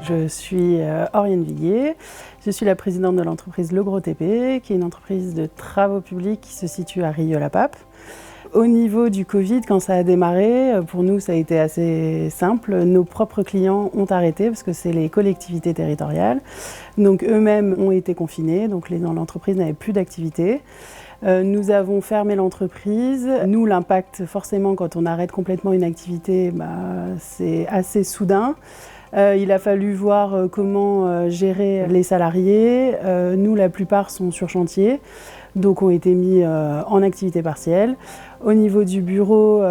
Je suis Oriane Viguier, je suis la présidente de l'entreprise Le Gros TP, qui est une entreprise de travaux publics qui se situe à Rieux-la-Pape. Au niveau du Covid, quand ça a démarré, pour nous ça a été assez simple. Nos propres clients ont arrêté parce que c'est les collectivités territoriales. Donc eux-mêmes ont été confinés, donc l'entreprise n'avait plus d'activité. Nous avons fermé l'entreprise. Nous, l'impact, forcément, quand on arrête complètement une activité, c'est assez soudain. Il a fallu voir comment gérer les salariés. Nous, la plupart sont sur chantier, donc ont été mis en activité partielle. Au niveau du bureau,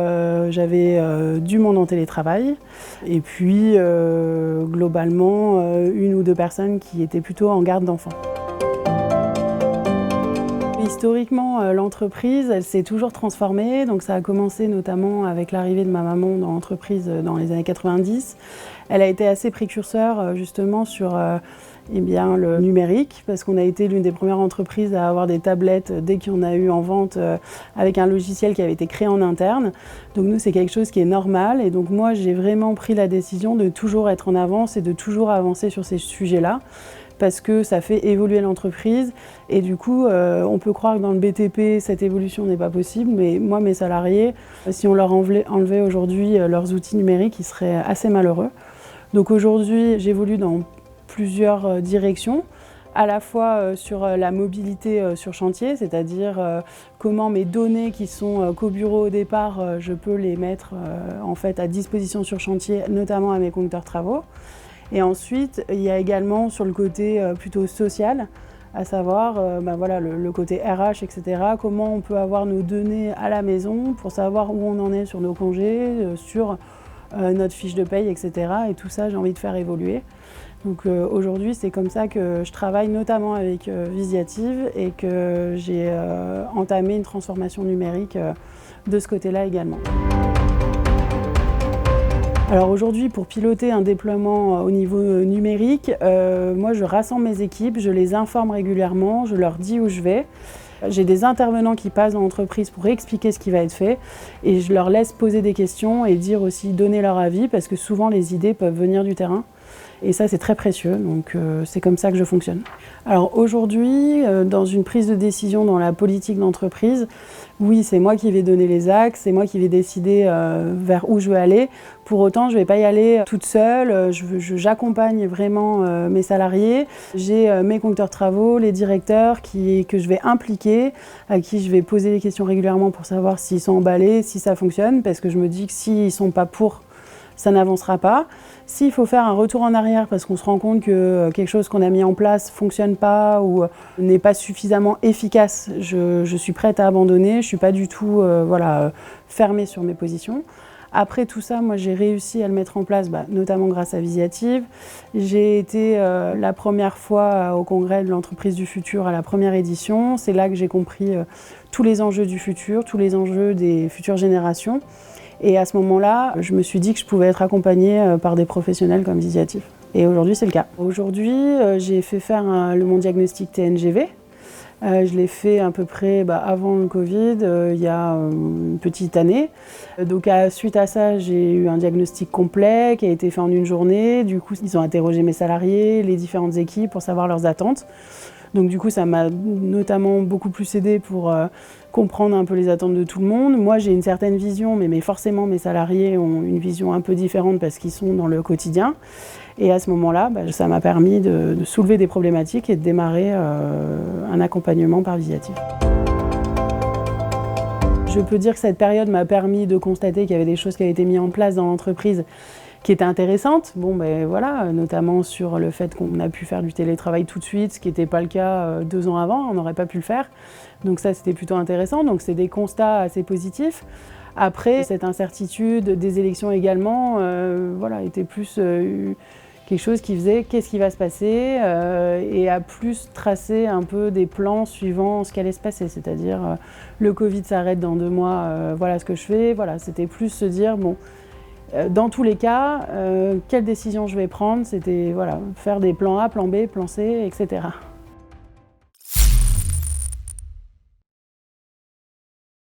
j'avais du monde en télétravail. Et puis, globalement, une ou deux personnes qui étaient plutôt en garde d'enfants. Historiquement, l'entreprise, elle s'est toujours transformée. Donc ça a commencé notamment avec l'arrivée de ma maman dans l'entreprise dans les années 90. Elle a été assez précurseur justement sur le numérique, parce qu'on a été l'une des premières entreprises à avoir des tablettes dès qu'il y en a eu en vente avec un logiciel qui avait été créé en interne. Donc nous, c'est quelque chose qui est normal. Et donc moi, j'ai vraiment pris la décision de toujours être en avance et de toujours avancer sur ces sujets-là, parce que ça fait évoluer l'entreprise. Et du coup, on peut croire que dans le BTP, cette évolution n'est pas possible, mais moi, mes salariés, si on leur enlevait aujourd'hui leurs outils numériques, ils seraient assez malheureux. Donc aujourd'hui, j'évolue dans plusieurs directions, à la fois sur la mobilité sur chantier, c'est-à-dire comment mes données qui sont qu'au bureau au départ, je peux les mettre en fait à disposition sur chantier, notamment à mes conducteurs travaux. Et ensuite, il y a également sur le côté plutôt social, à savoir le côté RH, etc. Comment on peut avoir nos données à la maison pour savoir où on en est sur nos congés, sur notre fiche de paye, etc. Et tout ça, j'ai envie de faire évoluer. Donc aujourd'hui, c'est comme ça que je travaille notamment avec Visiative et que j'ai entamé une transformation numérique de ce côté-là également. Alors aujourd'hui, pour piloter un déploiement au niveau numérique, moi je rassemble mes équipes, je les informe régulièrement, je leur dis où je vais. J'ai des intervenants qui passent dans l'entreprise pour expliquer ce qui va être fait et je leur laisse poser des questions et dire aussi, donner leur avis, parce que souvent les idées peuvent venir du terrain. Et ça, c'est très précieux, donc c'est comme ça que je fonctionne. Alors aujourd'hui, dans une prise de décision dans la politique d'entreprise, oui, c'est moi qui vais donner les axes, c'est moi qui vais décider vers où je veux aller. Pour autant, je ne vais pas y aller toute seule, j'accompagne vraiment mes salariés. J'ai mes conducteurs travaux, les directeurs que je vais impliquer, à qui je vais poser des questions régulièrement pour savoir s'ils sont emballés, si ça fonctionne, parce que je me dis que s'ils ne sont pas pour, ça n'avancera pas. S'il faut faire un retour en arrière parce qu'on se rend compte que quelque chose qu'on a mis en place ne fonctionne pas ou n'est pas suffisamment efficace, je suis prête à abandonner. Je ne suis pas du tout fermée sur mes positions. Après tout ça, moi j'ai réussi à le mettre en place, notamment grâce à Visiative. J'ai été la première fois au congrès de l'entreprise du futur à la première édition. C'est là que j'ai compris tous les enjeux du futur, tous les enjeux des futures générations. Et à ce moment-là, je me suis dit que je pouvais être accompagnée par des professionnels comme Visiative. Et aujourd'hui, c'est le cas. Aujourd'hui, j'ai fait faire mon diagnostic TNGV. Je l'ai fait à peu près avant le Covid, il y a une petite année. Donc suite à ça, j'ai eu un diagnostic complet qui a été fait en une journée. Du coup, ils ont interrogé mes salariés, les différentes équipes pour savoir leurs attentes. Donc du coup, ça m'a notamment beaucoup plus aidé pour comprendre un peu les attentes de tout le monde. Moi, j'ai une certaine vision, mais forcément, mes salariés ont une vision un peu différente parce qu'ils sont dans le quotidien. Et à ce moment-là, ça m'a permis de soulever des problématiques et de démarrer un accompagnement par Visiative. Je peux dire que cette période m'a permis de constater qu'il y avait des choses qui avaient été mises en place dans l'entreprise qui étaient intéressantes. Notamment sur le fait qu'on a pu faire du télétravail tout de suite, ce qui n'était pas le cas 2 ans avant, on n'aurait pas pu le faire. Donc ça, c'était plutôt intéressant. Donc c'est des constats assez positifs. Après, cette incertitude des élections également était plus quelque chose qui faisait qu'est-ce qui va se passer et à plus tracer un peu des plans suivant ce qui allait se passer. C'est-à-dire, le Covid s'arrête dans 2 mois, voilà ce que je fais. Voilà, c'était plus se dire, dans tous les cas, quelle décision je vais prendre, c'était faire des plans A, plan B, plan C, etc.